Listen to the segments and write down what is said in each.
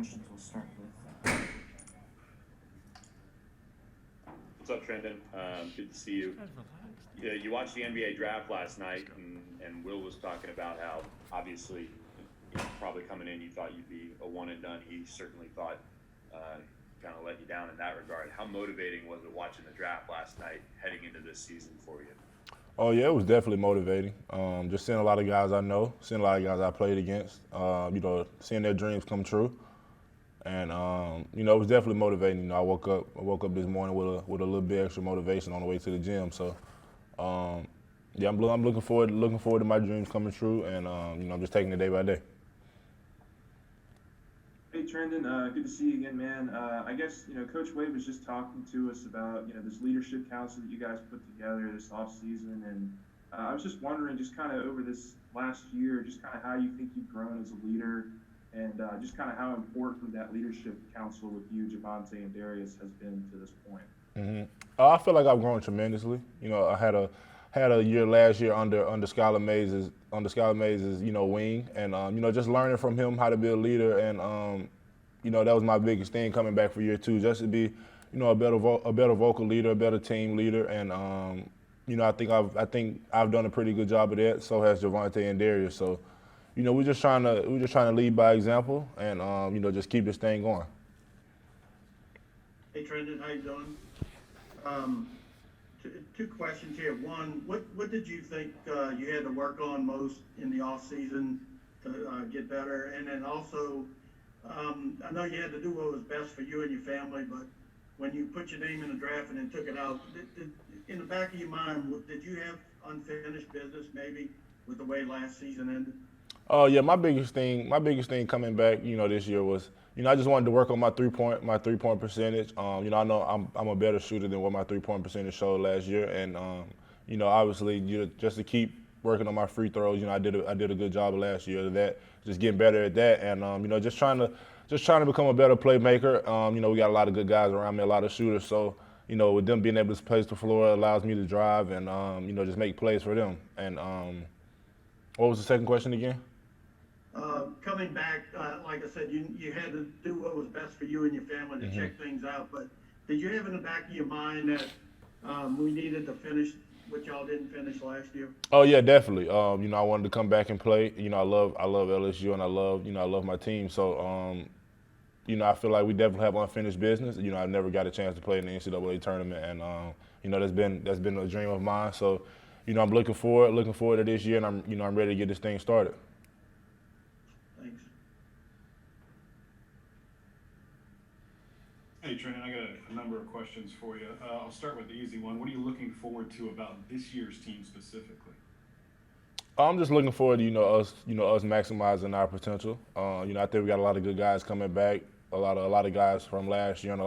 questions. We'll start with. What's up, Trendon? Good to see you. Yeah, you watched the NBA draft last night, and Will was talking about how obviously, probably coming in, you thought you'd be a one and done. He certainly thought kind of let you down in that regard. How motivating was it watching the draft last night, heading into this season for you? Oh yeah, it was definitely motivating. Just seeing a lot of guys I know, seeing a lot of guys I played against, seeing their dreams come true, and it was definitely motivating. I woke up this morning with a little bit extra motivation on the way to the gym. So, I'm looking forward to my dreams coming true, and I'm just taking it day by day. Hey Trendon, good to see you again, man. I guess Coach Wade was just talking to us about this leadership council that you guys put together this off season, and I was just wondering, just kind of over this last year, just kind of how you think you've grown as a leader, and just kind of how important that leadership council with you, Javonte, and Darius has been to this point. Mm-hmm. I feel like I've grown tremendously. I had a year last year under Skylar Mays' wing, and just learning from him how to be a leader, and that was my biggest thing coming back for year two, just to be a better vocal leader, a better team leader, and I think I've done a pretty good job of that. So has Javonte and Darius. So we're just trying to lead by example, and just keep this thing going. Hey Trendon, how you doing? Two questions here. One, what did you think you had to work on most in the off season to get better? And then also, I know you had to do what was best for you and your family, but when you put your name in the draft and then took it out, in the back of your mind, did you have unfinished business maybe with the way last season ended? Oh yeah, my biggest thing coming back, this year was, I just wanted to work on my three point percentage. I know I'm a better shooter than what my 3-point percentage showed last year, and obviously, just to keep working on my free throws. I did a good job last year of that, just getting better at that, and just trying to become a better playmaker. We got a lot of good guys around me, a lot of shooters, so with them being able to space the floor, it allows me to drive and just make plays for them. And what was the second question again? Coming back, like I said, you had to do what was best for you and your family to check things out. But did you have in the back of your mind that we needed to finish what y'all didn't finish last year? Oh yeah, definitely. I wanted to come back and play. I love LSU, and I love my team. So I feel like we definitely have unfinished business. I never got a chance to play in the NCAA tournament, and that's been a dream of mine. So I'm looking forward to this year, and I'm ready to get this thing started. Thanks. Hey Trendon, I got a number of questions for you. I'll start with the easy one. What are you looking forward to about this year's team specifically? I'm just looking forward to us maximizing our potential. I think we got a lot of good guys coming back, a lot of guys from last year,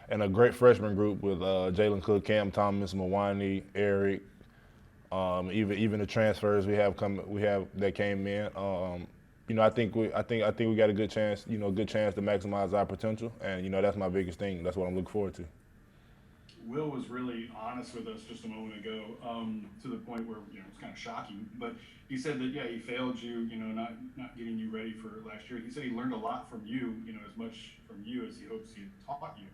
and a great freshman group with Jalen Cook, Cam Thomas, Mawani, Eric, even the transfers we have that came in. I think we got a good chance to maximize our potential, and that's my biggest thing. That's what I'm looking forward to. Will was really honest with us just a moment ago, to the point where it's kind of shocking. But he said that he failed you, not getting you ready for last year. He said he learned a lot from you, as much from you as he hopes he taught you.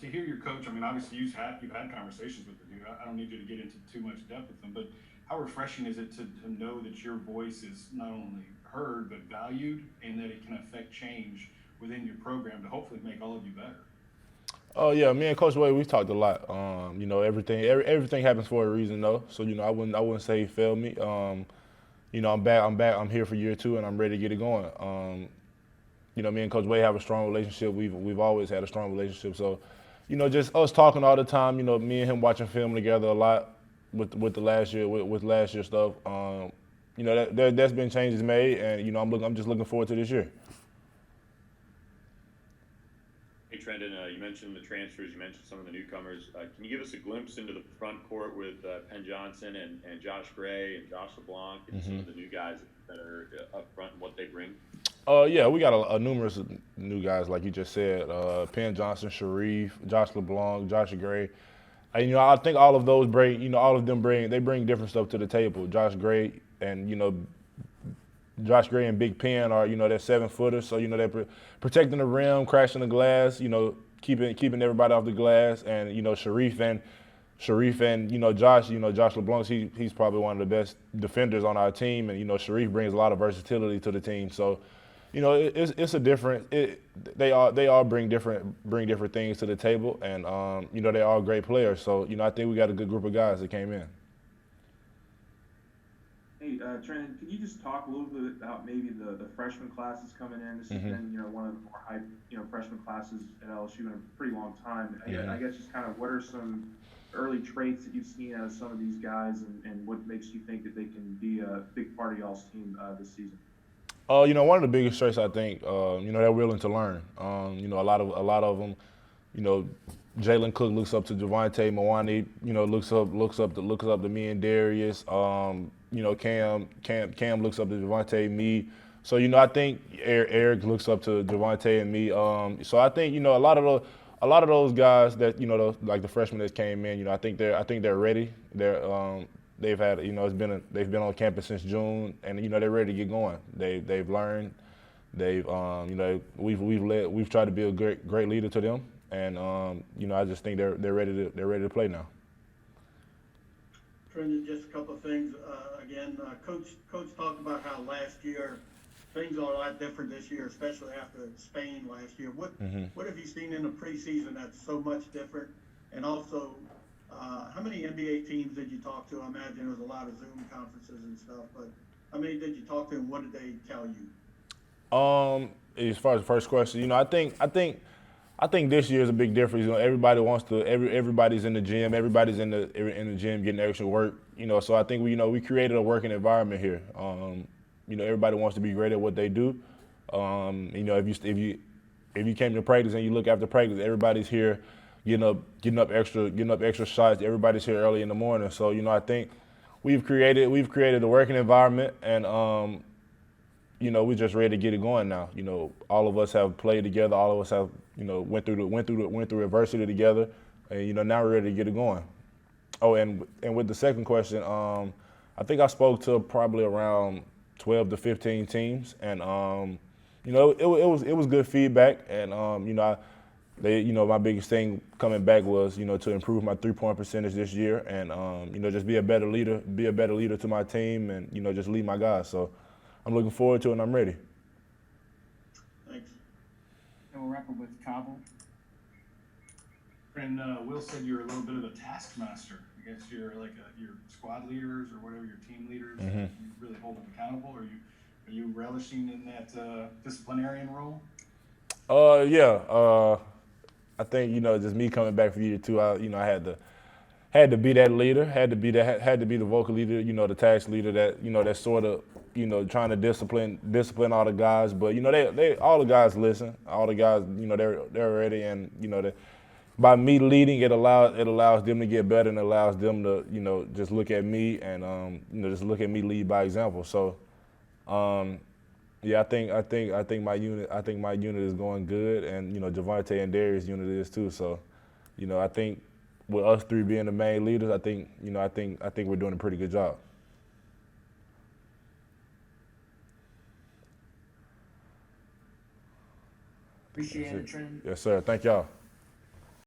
To hear your coach, obviously you've had conversations with the dude. I don't need you to get into too much depth with him, but how refreshing is it to know that your voice is not only heard but valued, and that it can affect change within your program to hopefully make all of you better? Oh yeah, me and Coach Wade, we've talked a lot. Everything happens for a reason though. So I wouldn't say he failed me. I'm back. I'm here for year two, and I'm ready to get it going. Me and Coach Wade have a strong relationship. We've always had a strong relationship. So, just us talking all the time. Me and him watching film together a lot with the last year with last year stuff. That's been changes made, and I'm just looking forward to this year. Hey Trendon, you mentioned the transfers, you mentioned some of the newcomers. Can you give us a glimpse into the front court with Penn Johnson and Josh Gray and Josh LeBlanc and some of the new guys that are up front and what they bring? Yeah, we got a numerous new guys, like you just said. Penn Johnson, Sharif, Josh LeBlanc, Josh Gray. I think all of those bring different stuff to the table. Josh Gray and Josh Gray and Big Pen are, you know, they're 7-footers, so, you know, they're protecting the rim, crashing the glass, you know, keeping everybody off the glass, and, you know, Sharif and you know, Josh LeBlanc, he's probably one of the best defenders on our team, and, you know, Sharif brings a lot of versatility to the team. So, you know, it's a different. They all bring different things to the table, and you know, they're all great players. So, you know, I think we got a good group of guys that came in. Hey, Trendon, can you just talk a little bit about maybe the freshman classes coming in? This has been, you know, one of the more hyped, you know, freshman classes at LSU in a pretty long time. I guess just kind of what are some early traits that you've seen out of some of these guys, and what makes you think that they can be a big part of y'all's team this season? You know, one of the biggest traits, I think, you know, they're willing to learn. You know, a lot of them, you know, Jalen Cook looks up to Javonte. Mawani, you know, looks up to me and Darius. You know, Cam looks up to Javonte, me. So, you know, I think Eric looks up to Javonte and me. So I think, you know, a lot of those guys that, you know, like the freshmen that came in, you know, I think they're ready. They've had, you know, they've been on campus since June, and, you know, they're ready to get going. They've learned. You know, we've tried to be a great leader to them, and you know, I just think they're ready to play now. Trendon, just a couple of things. Again, Coach talked about how last year things are a lot different this year, especially after Spain last year. What have you seen in the preseason that's so much different? And also, how many NBA teams did you talk to? I imagine there was a lot of Zoom conferences and stuff, but how many did you talk to, and what did they tell you? As far as the first question, you know, I think this year is a big difference. You know, everybody's in the gym, everybody's in the gym getting extra work. You know, so I think we created a working environment here. You know, everybody wants to be great at what they do. You know, if you came to practice and you look after practice, everybody's here getting up extra shots. Everybody's here early in the morning. So, you know, I think we've created a working environment, and you know, we're just ready to get it going now. You know, all of us have played together. All of us have, you know, went through adversity together, and, you know, now we're ready to get it going. Oh, and with the second question, I think I spoke to probably around 12 to 15 teams, and you know, it was good feedback, and you know, you know, my biggest thing coming back was, you know, to improve my 3-point percentage this year, and you know, just be a better leader to my team, and, you know, just lead my guys. So I'm looking forward to it, and I'm ready. Thanks. And we'll wrap up with Cobble. And Will said you're a little bit of a taskmaster. I guess you're like your squad leaders or whatever, your team leaders. Mm-hmm. You really hold them accountable. Are you relishing in that disciplinarian role? Yeah. I think, you know, just me coming back for year two, you know, I had to be that leader, had to be the vocal leader, you know, the task leader that, you know, that sort of, you know, trying to discipline all the guys. But, you know, they all the guys listen. All the guys, you know, they're ready, and, you know, by me leading, it allows them to get better, and allows them to, you know, just look at me and you know, just look at me lead by example. So yeah, I think my unit is going good, and, you know, Javonte and Darius' unit is too. So, you know, I think with us three being the main leaders, I think we're doing a pretty good job. Appreciate it, Trendon. Yes, sir. Thank y'all.